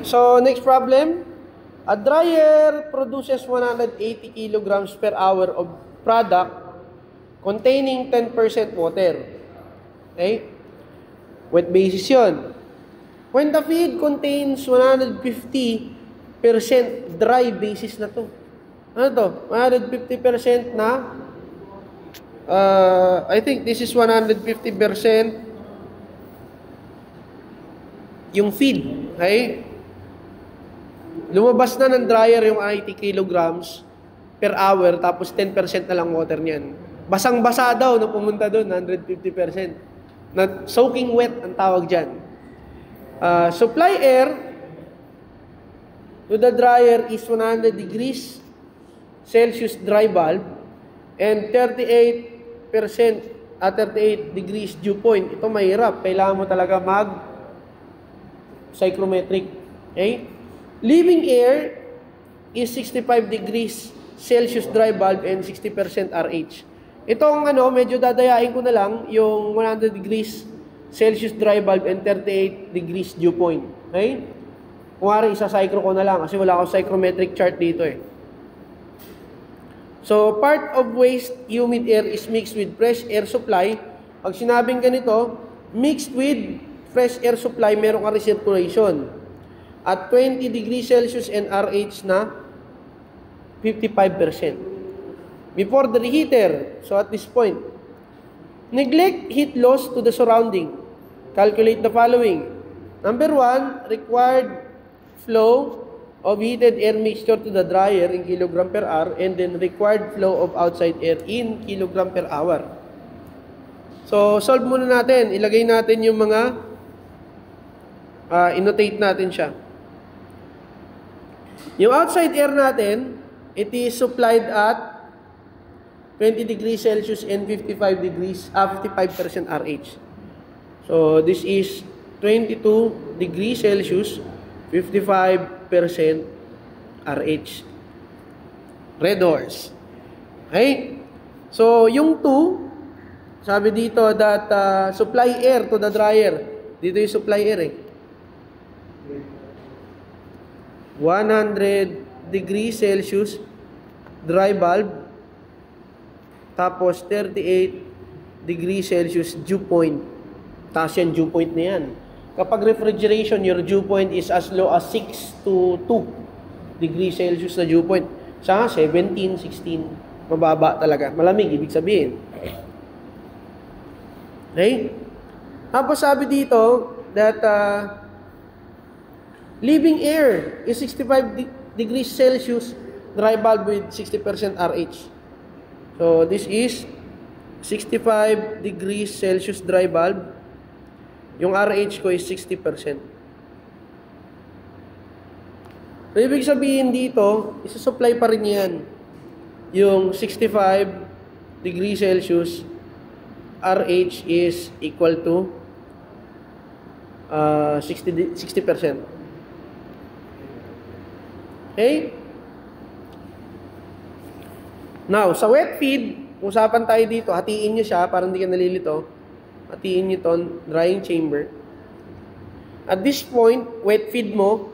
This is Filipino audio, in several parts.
So, next problem. A dryer produces 180 kilograms per hour of product containing 10% water. Okay? Wet basis yun. When the feed contains 150% dry basis na to. Ano to? 150% na I think this is 150% yung feed. Okay? Lumabas na ng dryer yung 80 kilograms per hour tapos 10% na lang water niyan. Basang-basa daw nung pumunta doon, 150%. Na soaking wet ang tawag dyan. Supply air to the dryer is 100 degrees Celsius dry bulb and 38% at 38 degrees dew point. Ito mahirap. Kailangan mo talaga psychrometric. Okay? Leaving air is 65 degrees Celsius dry bulb and 60% RH. Itong medyo dadayain ko na lang yung 100 degrees Celsius dry bulb and 38 degrees dew point. Okay? Kung isa-psychro ko na lang kasi wala akong psychrometric chart dito eh. So, part of waste humid air is mixed with fresh air supply. Pag sinabing ganito, mixed with fresh air supply, meron ka recirculation. At 20 degrees Celsius and RH na 55%. Before the reheater, so at this point, neglect heat loss to the surrounding. Calculate the following. Number 1, required flow of heated air mixture to the dryer in kilogram per hour and then required flow of outside air in kilogram per hour. So, solve muna natin. Ilagay natin yung mga innotate natin siya. Yung outside air natin, it is supplied at 20 degrees Celsius and 55% RH. So, this is 22 degrees Celsius, 55% RH. Red horse. Okay? So, yung 2, sabi dito that supply air to the dryer. Dito yung supply air eh. 100 degrees Celsius dry bulb tapos 38 degrees Celsius dew point. Taas yan, dew point na yan. Kapag refrigeration, your dew point is as low as 6 to 2 degrees Celsius na dew point. Sa 17, 16, mababa talaga. Malamig, ibig sabihin. Okay? Tapos sabi dito that leaving air is 65 degrees Celsius dry bulb with 60% RH. So, this is 65 degrees Celsius dry bulb. Yung RH ko is 60%. So, ibig sabihin dito, isa-supply pa rin yan. Yung 65 degrees Celsius RH is equal to 60%. Okay? Now, sa wet feed, usapan tayo dito, hatiin nyo siya para hindi ka nalilito. Hatiin nyo ito, drying chamber. At this point, wet feed mo,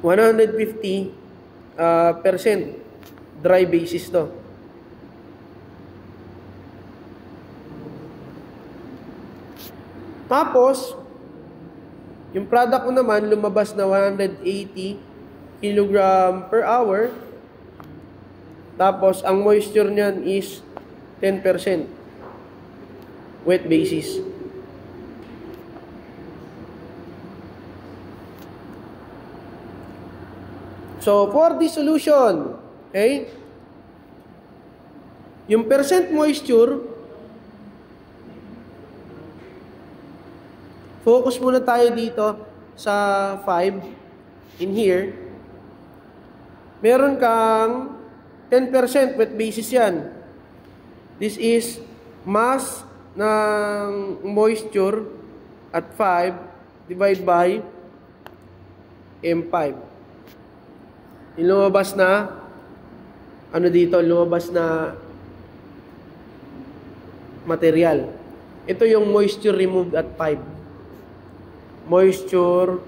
150% dry basis to. Tapos, yung product ko naman, lumabas na 180 kilogram per hour. Tapos, ang moisture niyan is 10% wet basis. So, for this solution, okay, yung percent moisture, focus muna tayo dito sa 5 in here. Meron kang 10% wet basis yan. This is mass ng moisture at 5 divide by M5. Lumabas na, lumabas na material. Ito yung moisture removed at 5. moisture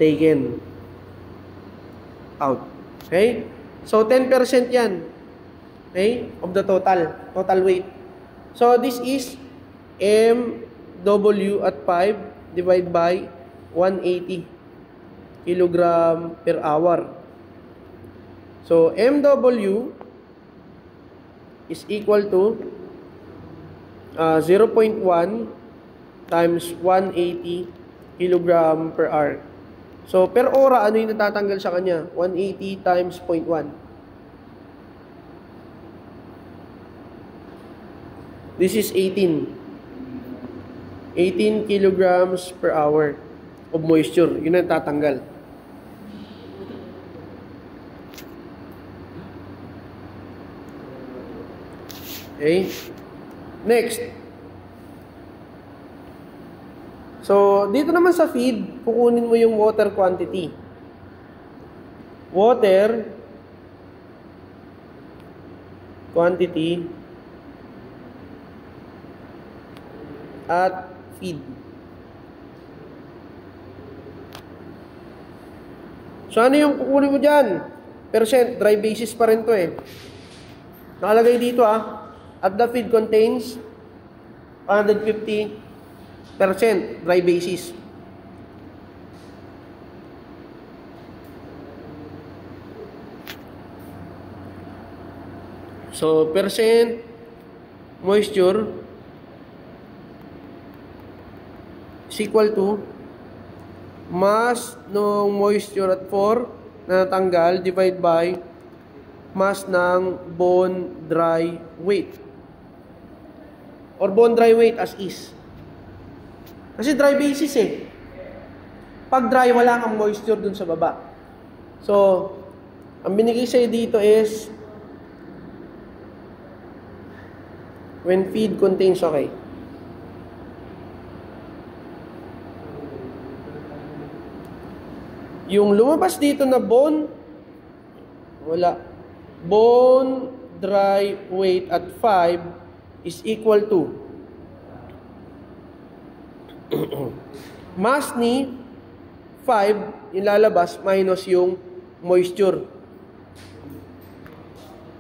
taken out. Okay? So, 10% yan. Okay? Of the total weight. So, this is MW at 5 divided by 180 kilogram per hour. So, MW is equal to 0.1 times 180 kilogram per hour. So, per ora, ano yung natatanggal sa kanya? 180 times 0.1. This is 18. 18 kilograms per hour of moisture. Yun ang tatanggal. Okay? Next. So, dito naman sa feed, kukunin mo yung water quantity. Water quantity at feed. So, ano yung kukunin mo dyan? Percent, dry basis pa rin to eh. Nakalagay dito at the feed contains 150% dry basis. So, percent moisture is equal to mass ng moisture at 4 na natanggal divide by mass ng bone dry weight. Or bone dry weight as is. Kasi dry basis eh. Pag dry, wala kang moisture dun sa baba. So, ang binigay sa'yo dito is when feed contains, okay. Yung lumabas dito na bone, wala. Bone dry weight at 5 is equal to mass ni 5, yung lalabas, minus yung moisture.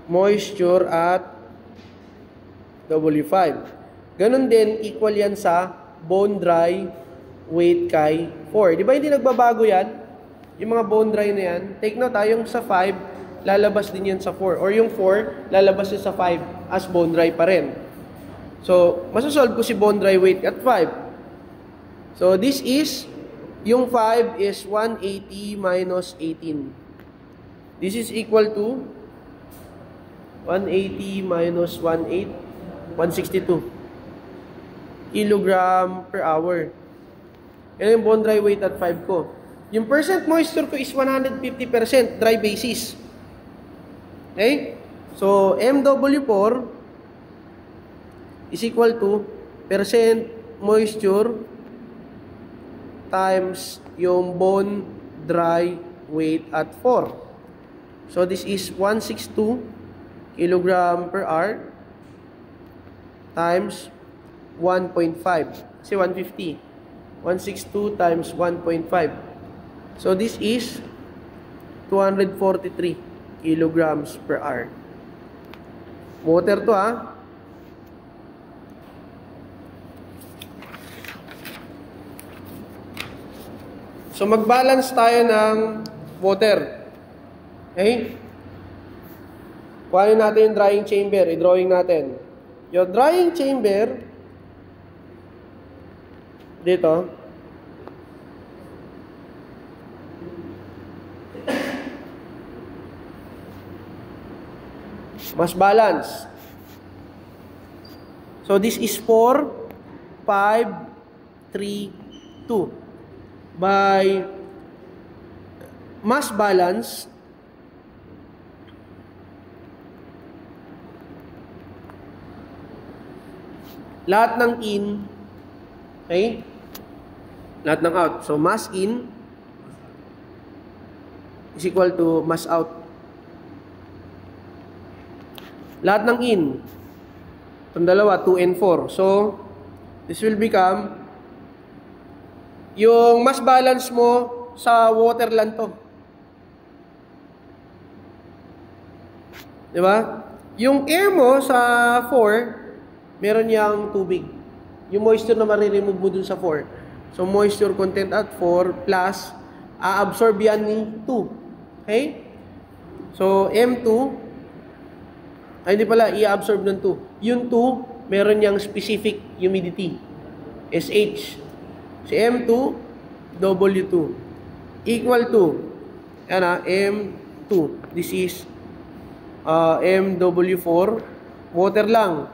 Moisture at W5. Ganon din, equal yan sa bone dry weight kay 4. Di ba hindi nagbabago yan? Yung mga bone dry na yan, take note yung sa 5, lalabas din yan sa 4. Or yung 4, lalabas din sa 5 as bone dry pa rin. So, masasolve ko si bone dry weight at 5. So, this is, yung 5 is 180 minus 18. This is equal to 180 minus 162 kilogram per hour. Yan yung bone dry weight at 5 ko. Yung percent moisture ko is 150% dry basis. Okay? So, MW4 is equal to percent moisture times yung bone dry weight at 4. So, this is 162 kilogram per hour times 1.5. Kasi 150. 162 times 1.5. So, this is 243 kilograms per hour. Water to So, mag-balance tayo ng water. Okay? Kuhanin natin yung drying chamber. I-drawing natin. Yung drying chamber, dito, mas balance. So, this is 4, 5, 3, 2. By mass balance, lahat ng in, okay? Lahat ng out. So, mass in is equal to mass out. Lahat ng in, itong dalawa, 2 and 4. So, this will become Yung mass balance mo sa water lang to. Diba? Yung air mo sa 4, meron yang tubig. Yung moisture na mariremove mo dun sa 4. So, moisture content at 4 plus, a-absorb yan ni 2. Okay? So, M2, ay hindi pala, i-absorb ng 2. Yung 2, meron yang specific humidity. SH. Si M2, W2. Equal to, yan M2. This is MW4. Water lang.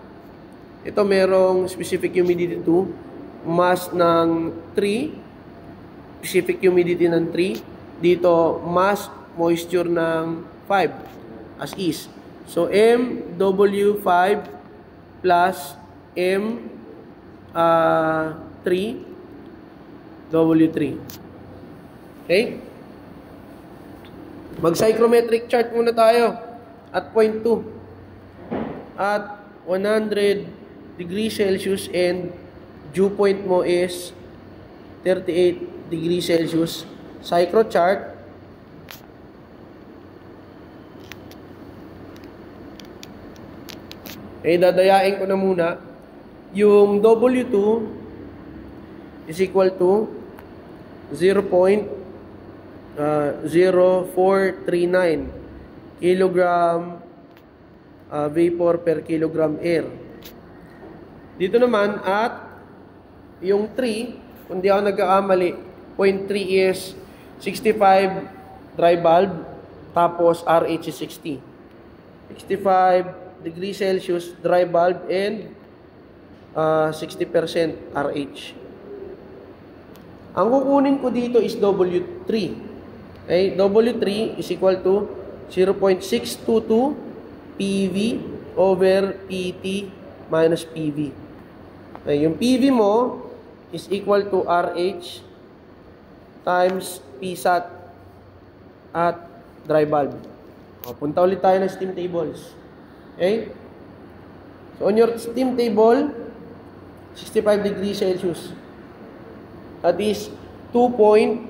Ito merong specific humidity 2. Mass ng 3. Specific humidity ng 3. Dito, mass moisture ng 5. As is. So, MW5 plus M3 W3. Okay? Mag-psychrometric chart muna tayo at point 2. At 100 degrees Celsius and dew point mo is 38 degrees Celsius. Psychro chart. Eh, dadayain ko na muna. Yung W2 is equal to 0.0439 kilogram vapor per kilogram air. Dito naman at yung 3, kung di ako nagkakamali, 0.3 is 65 dry bulb, tapos RH is 60. 65 degrees Celsius dry bulb and 60% RH. Ang kukunin ko dito is W3. Okay? W3 is equal to 0.622 PV over PT minus PV. Okay, yung PV mo is equal to RH times PSAT at dry bulb. O, punta ulit tayo ng steam tables. Okay? So, on your steam table, 65 degrees Celsius. That is 2 point,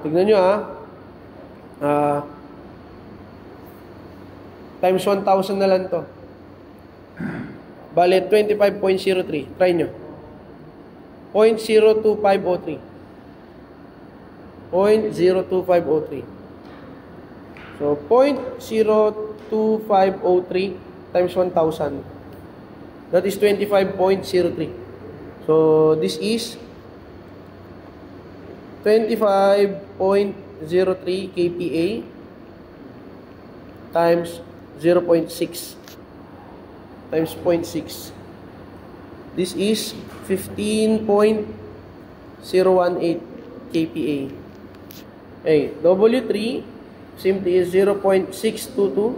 tignan nyo times 1,000 na lang to. Bale, 25.03. Try nyo. 0.02503. 0.02503. So, 0.02503 times 1,000. That is 25.03. So, this is 25.03 kPa times 0.6 times 0.6. This is 15.018 kPa. Okay, W3 simply is 0.622.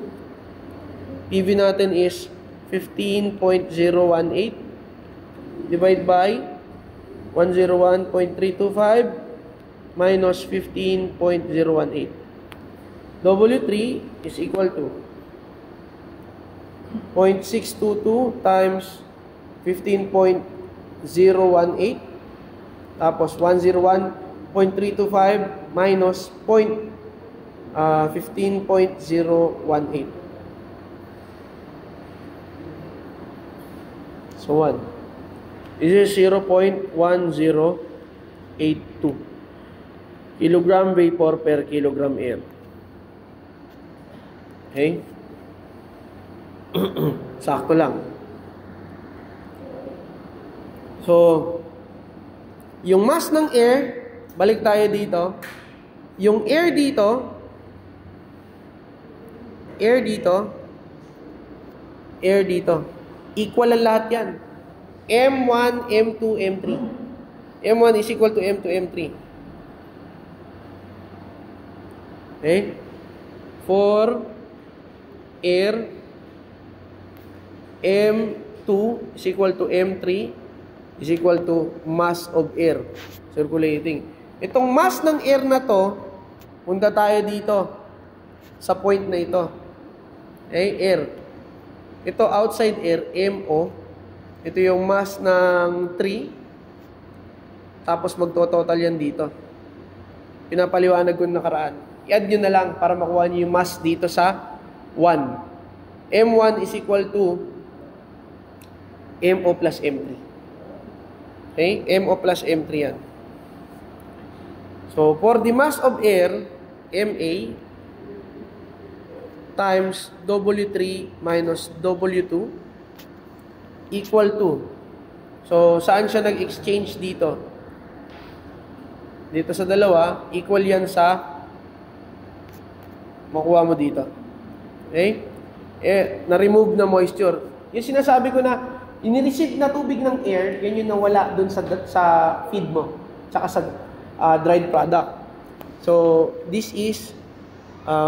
PV natin is 15.018 divide by 101.325 minus 15.018. W3 is equal to 0.622 times 15.018 tapos 101.325 minus 15.018. So 1. This is 0.1082 kilogram vapor per kilogram air. Okay? Sakto lang. So, yung mass ng air, balik tayo dito. Yung air dito, equal ang lahat yan. M1, M2, M3. M1 is equal to M2, M3. Okay? For air, M2 is equal to M3 is equal to mass of air circulating. Itong mass ng air na to, punta tayo dito sa point na ito. Okay? Air. Ito outside air, MO. Ito yung mass ng 3. tapos magto-total yan dito. Pinapaliwanag ko nakaraan. I-add nyo na lang para makuha nyo yung mass dito sa 1. M1 is equal to MO plus M3. Okay? MO plus M3 yan. So, for the mass of air, MA times W3 minus W2 equal to. So, saan siya nag-exchange dito? Dito sa dalawa, equal yan sa makuha mo dito. Okay? Na-remove na moisture. Yung sinasabi ko na, inireceive na tubig ng air, yan yung nawala dun sa feed mo, tsaka sa dried product. So, this is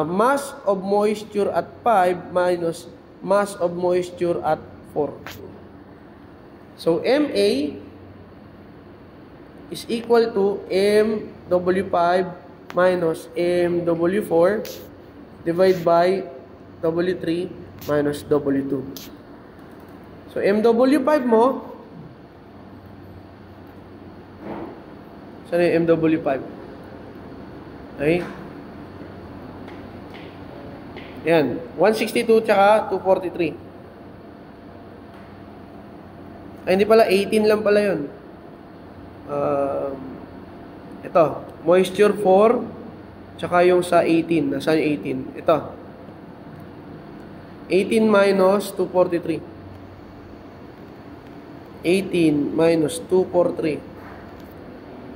mass of moisture at 5 minus mass of moisture at 4. So, MA is equal to MW5 minus MW4 divided by W3 minus W2. So, MW5 mo, saan yung MW5? Okay? Yan. 162 tsaka 243. Ay, hindi pala. 18 lang pala yun. Ito. Moisture 4 tsaka yung sa 18. Nasaan yung 18? Ito. 18 minus 243. 18 minus 243.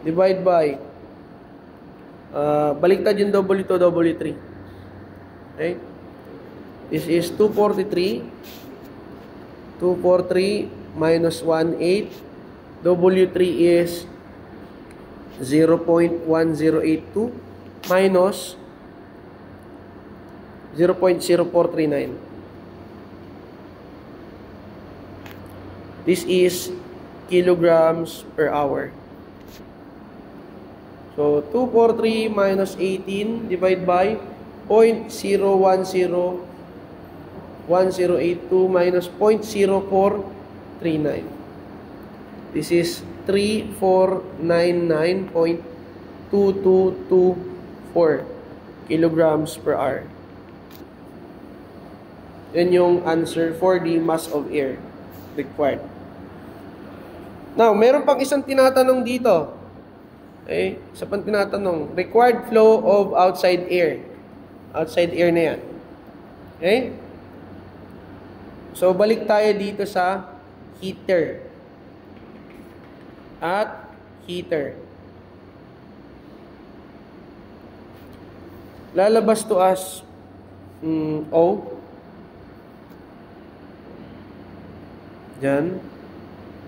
Divide by baliktad yung W2, W3. Okay? This is 243. 243 minus 18. W3 is 0.1082 minus 0.0439. This is kilograms per hour. So, 243 minus 18 divided by 0.0101082 minus 0.0439. This is 3499.2224 kilograms per hour. Yan yung answer for the mass of air required. Now, meron pang isang tinatanong dito. Okay? Isa pang tinatanong. Required flow of outside air. Outside air na yan. Okay? So, balik tayo dito sa heater. At heater. Lalabas to as O. Diyan.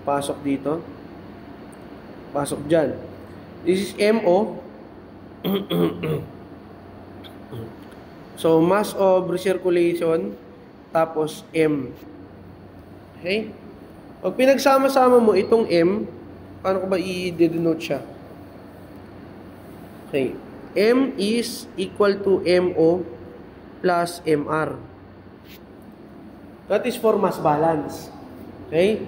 Pasok dito. Pasok dyan. This is MO. So, mass of recirculation. Tapos M. Okay? Pag pinagsama-sama mo itong M, paano ko ba i-denote siya? Okay. M is equal to MO plus MR. That is for mass balance. Okay?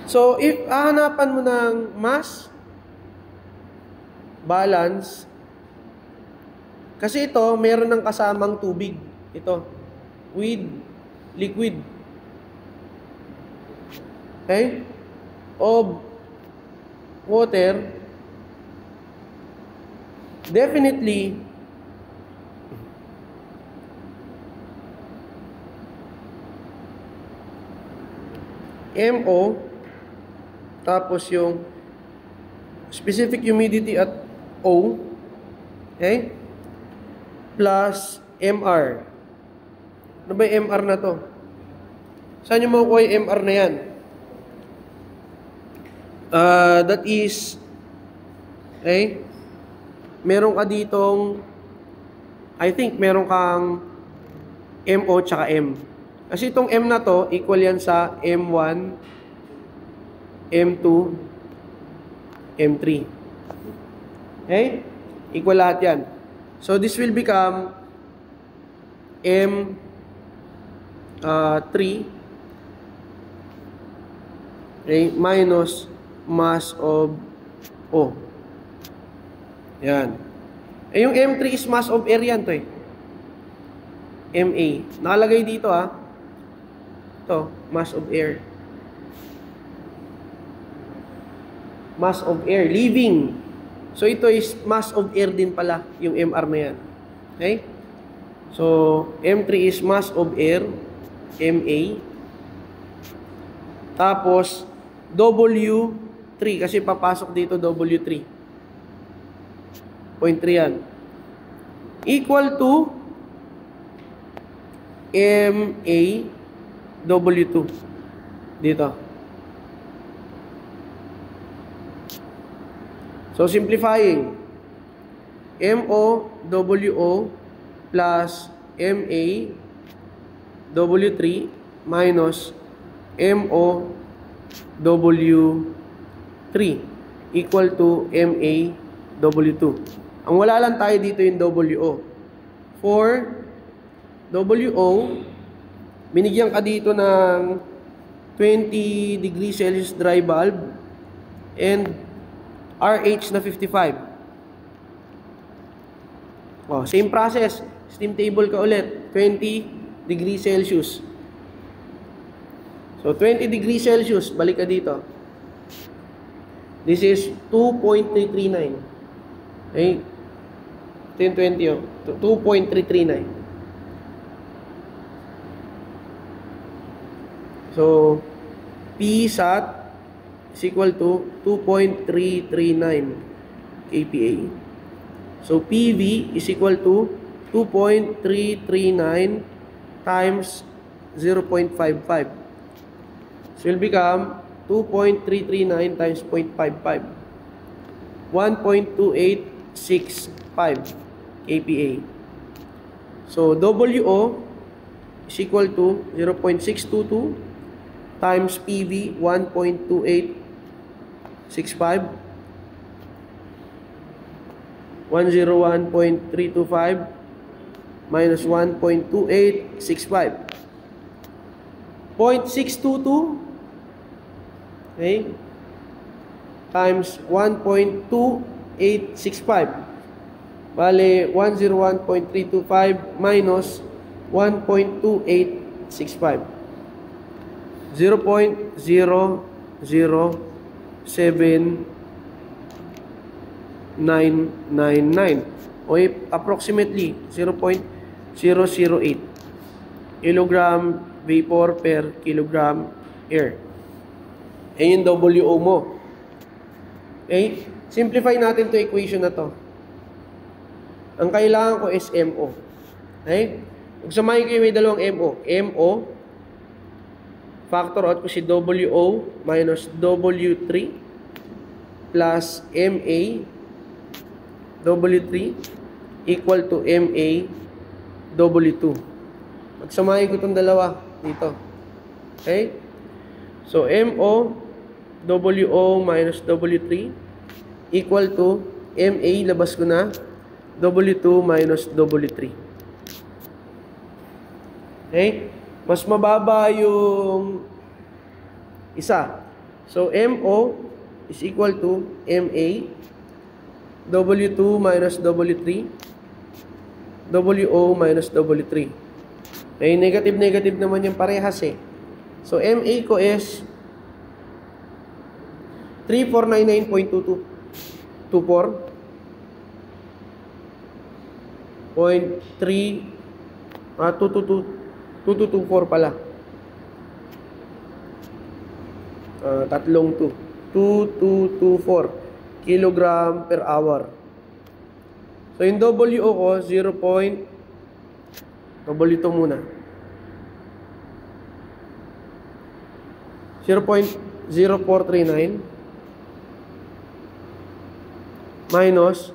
So, if hahanapan mo ng mass balance, kasi ito, meron ng kasamang tubig. Ito, with liquid. Okay? Of water, definitely, MO, tapos yung specific humidity at O, okay? Plus MR. Ano ba yung MR na to? Saan nyo makukuha yung MR na yan? That is, okay? Meron ka ditong, I think meron kang MO tsaka M. Kasi itong M na to, equal yan sa M1, M2, M3. Okay? Equal lahat yan. So, this will become M3 okay, minus mass of O. Yan. Yung M3 is mass of air yan to eh. MA. Nakalagay dito Ito, mass of air. Mass of air, leaving. So, ito is mass of air din pala, yung MR na yan. Okay? So, M3 is mass of air, MA. Tapos, W3, kasi papasok dito W3. 0.3 yan. Equal to MA W2. Dito. So, simplifying. MO WO plus MA W3 minus MO W3 equal to MA W2. Ang wala lang tayo dito yung WO. For WO, binigyan ka dito ng 20 degrees Celsius dry bulb and RH na 55. Oh, same process. Steam table ka ulit. 20 degrees Celsius. So, 20 degrees Celsius. Balik ka dito. This is 2.339. Okay? 1020 2.339. So, Psat is equal to 2.339 kPa. So, PV is equal to 2.339 times 0.55. So, it will become 2.339 times 0.55. 1.2865 kPa. So, WO is equal to 0.622 times PV 1.2865 101.325 minus 1.2865 0.622 okay times 1.2865 bale 101.325 minus 1.2865 0.00799 o approximately 0.008 kilogram vapor per kilogram air. Ayan yung WO mo. Okay? Simplify natin to equation na to. Ang kailangan ko is MO. Okay? Magsamahin kayo may dalawang MO. MO factor out ko si WO minus W3 plus MA W3 equal to MA W2. Magsamahin ko itong dalawa dito. Okay? So, MO WO minus W3 equal to MA, labas ko na, W2 minus W3. Okay? Mas mababa yung isa. So, MO is equal to MA, W2 minus W3, WO minus W3. Okay, negative naman yung parehas eh. So, MA ko is 2224 pala. Tatlong 2224 kilogram per hour. So, yung WO ko, W2 muna. 0.0439 minus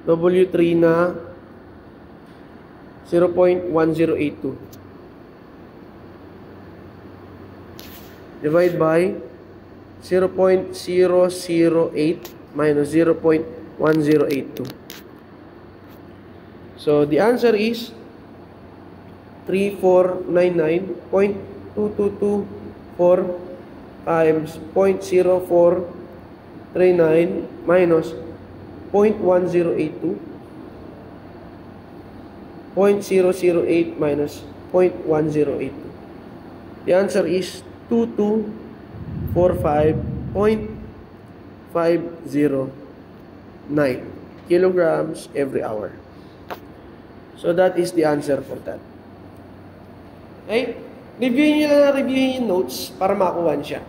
W3 na 0.1082 divide by 0.008 minus 0.1082. So the answer is 3499.2224 times 0.0439 minus 0.1082. 0.008 minus 0.1082. The answer is 2245.509 kilograms every hour. So that is the answer for that. Okay? Reviewin nyo lang yung notes para makuha siya.